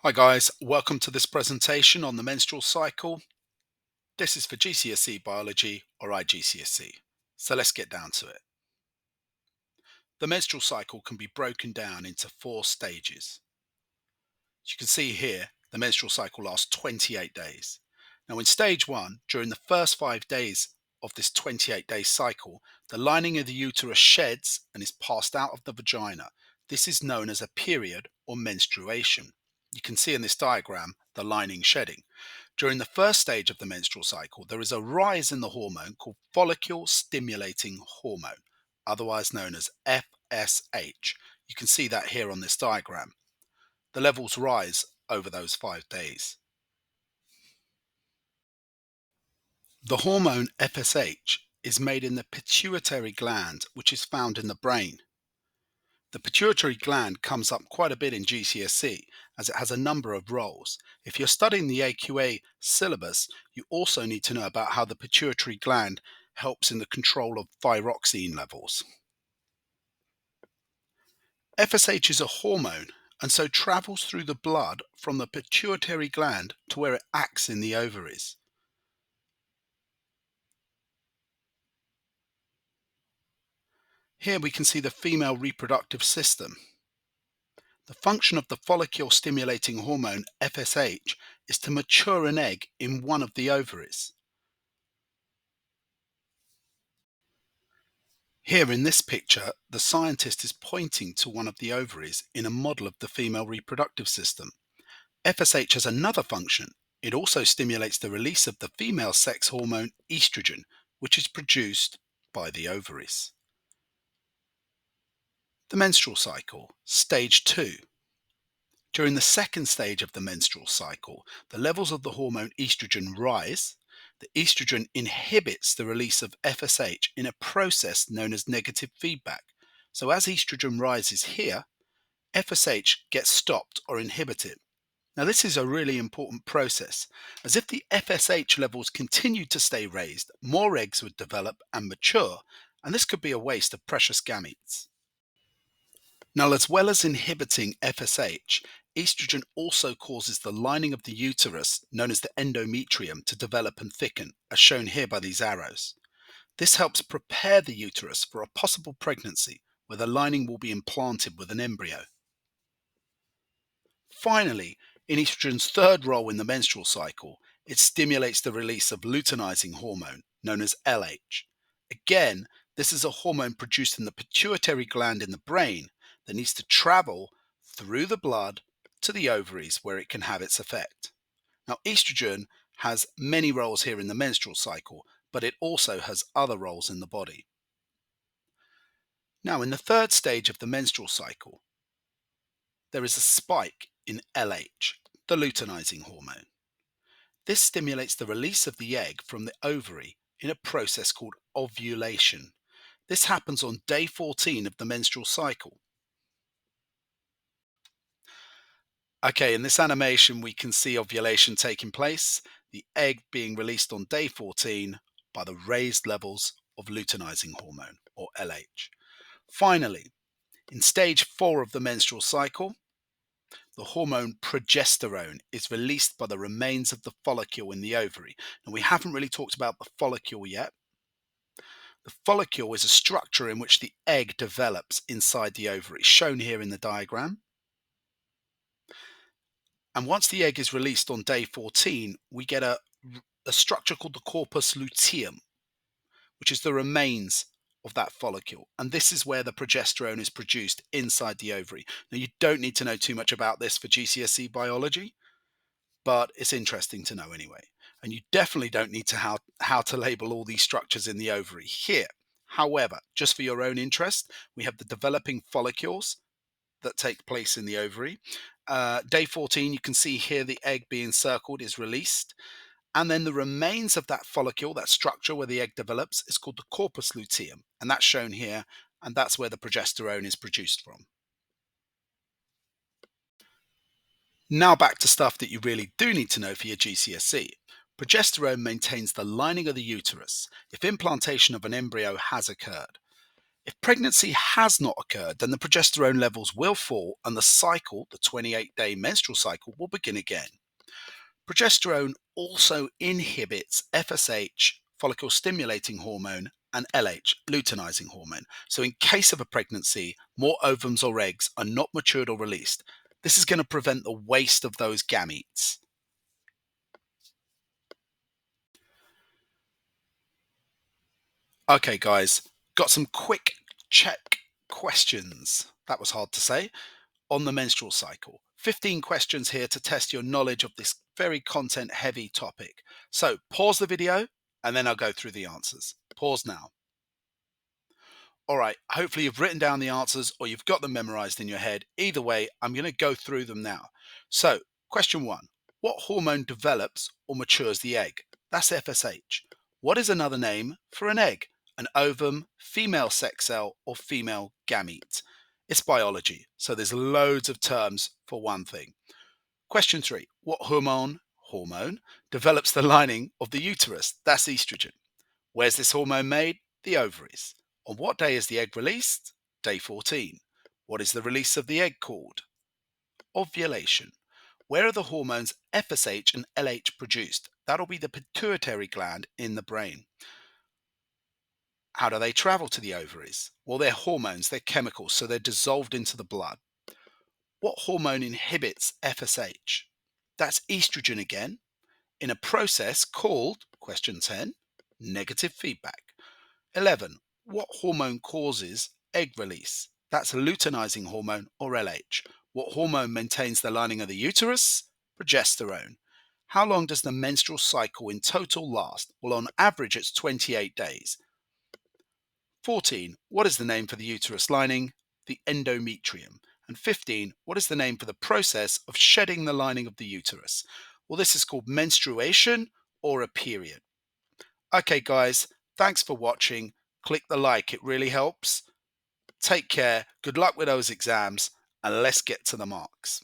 Hi guys, welcome to this presentation on the menstrual cycle. This is for GCSE Biology or IGCSE. So let's get down to it. The menstrual cycle can be broken down into 4 stages. As you can see here, the menstrual cycle lasts 28 days. Now in stage 1, during the first 5 days of this 28-day cycle, the lining of the uterus sheds and is passed out of the vagina. This is known as a period or menstruation. You can see in this diagram the lining shedding. During the first stage of the menstrual cycle, there is a rise in the hormone called follicle stimulating hormone, otherwise known as FSH. You can see that here on this diagram. The levels rise over those 5 days. The hormone FSH is made in the pituitary gland, which is found in the brain. The pituitary gland comes up quite a bit in GCSE as it has a number of roles. If you're studying the AQA syllabus, you also need to know about how the pituitary gland helps in the control of thyroxine levels. FSH is a hormone and so travels through the blood from the pituitary gland to where it acts in the ovaries. Here we can see the female reproductive system. The function of the follicle stimulating hormone FSH is to mature an egg in one of the ovaries. Here in this picture, the scientist is pointing to one of the ovaries in a model of the female reproductive system. FSH has another function. It also stimulates the release of the female sex hormone estrogen, which is produced by the ovaries. The menstrual cycle, stage 2. During the second stage of the menstrual cycle, the levels of the hormone estrogen rise. The estrogen inhibits the release of FSH in a process known as negative feedback. So as estrogen rises here, FSH gets stopped or inhibited. Now this is a really important process, as if the FSH levels continued to stay raised, more eggs would develop and mature, and this could be a waste of precious gametes. Now, as well as inhibiting FSH, estrogen also causes the lining of the uterus, known as the endometrium, to develop and thicken, as shown here by these arrows. This helps prepare the uterus for a possible pregnancy, where the lining will be implanted with an embryo. Finally, in estrogen's third role in the menstrual cycle, it stimulates the release of luteinizing hormone, known as LH. Again, this is a hormone produced in the pituitary gland in the brain that needs to travel through the blood to the ovaries where it can have its effect. Now, estrogen has many roles here in the menstrual cycle, but it also has other roles in the body. Now, in the third stage of the menstrual cycle, there is a spike in LH, the luteinizing hormone. This stimulates the release of the egg from the ovary in a process called ovulation. This happens on day 14 of the menstrual cycle. Okay, in this animation we can see ovulation taking place, the egg being released on day 14 by the raised levels of luteinizing hormone, or LH. Finally, in stage 4 of the menstrual cycle, the hormone progesterone is released by the remains of the follicle in the ovary. And we haven't really talked about the follicle yet. The follicle is a structure in which the egg develops inside the ovary, shown here in the diagram. And once the egg is released on day 14, we get a structure called the corpus luteum, which is the remains of that follicle. And this is where the progesterone is produced inside the ovary. Now, you don't need to know too much about this for GCSE biology, but it's interesting to know anyway. And you definitely don't need to how to label all these structures in the ovary here. However, just for your own interest, we have the developing follicles that take place in the ovary. Day 14, you can see here the egg being circled is released. And then the remains of that follicle, that structure where the egg develops, is called the corpus luteum. And that's shown here. And that's where the progesterone is produced from. Now back to stuff that you really do need to know for your GCSE. Progesterone maintains the lining of the uterus if implantation of an embryo has occurred. If pregnancy has not occurred, then the progesterone levels will fall and the cycle, the 28-day menstrual cycle, will begin again. Progesterone also inhibits FSH, follicle stimulating hormone, and LH, luteinizing hormone. So, in case of a pregnancy, more ovums or eggs are not matured or released. This is going to prevent the waste of those gametes. Okay, guys, got some quick check questions. That was hard to say. On the menstrual cycle. 15 questions here to test your knowledge of this very content heavy topic. So pause the video and then I'll go through the answers. Pause now. All right, hopefully you've written down the answers or you've got them memorized in your head. Either way, I'm going to go through them now. So, question one: what hormone develops or matures the egg? That's FSH. What is another name for an egg? An ovum, female sex cell, or female gamete? It's biology, so there's loads of terms for one thing. Question three: what hormone develops the lining of the uterus? That's estrogen. Where's this hormone made? The ovaries. On what day is the egg released? Day 14. What is the release of the egg called? Ovulation. Where are the hormones FSH and LH produced? That'll be the pituitary gland in the brain. How do they travel to the ovaries? Well, they're hormones, they're chemicals, so they're dissolved into the blood. What hormone inhibits FSH? That's estrogen again, in a process called, question 10, negative feedback. 11. What hormone causes egg release? That's luteinizing hormone or LH. What hormone maintains the lining of the uterus? Progesterone. How long does the menstrual cycle in total last? Well, on average, it's 28 days. 14. What is the name for the uterus lining? The endometrium. And 15. What is the name for the process of shedding the lining of the uterus? Well, this is called menstruation or a period. Okay, guys, thanks for watching. Click the like, it really helps. Take care, good luck with those exams, and let's get to the marks.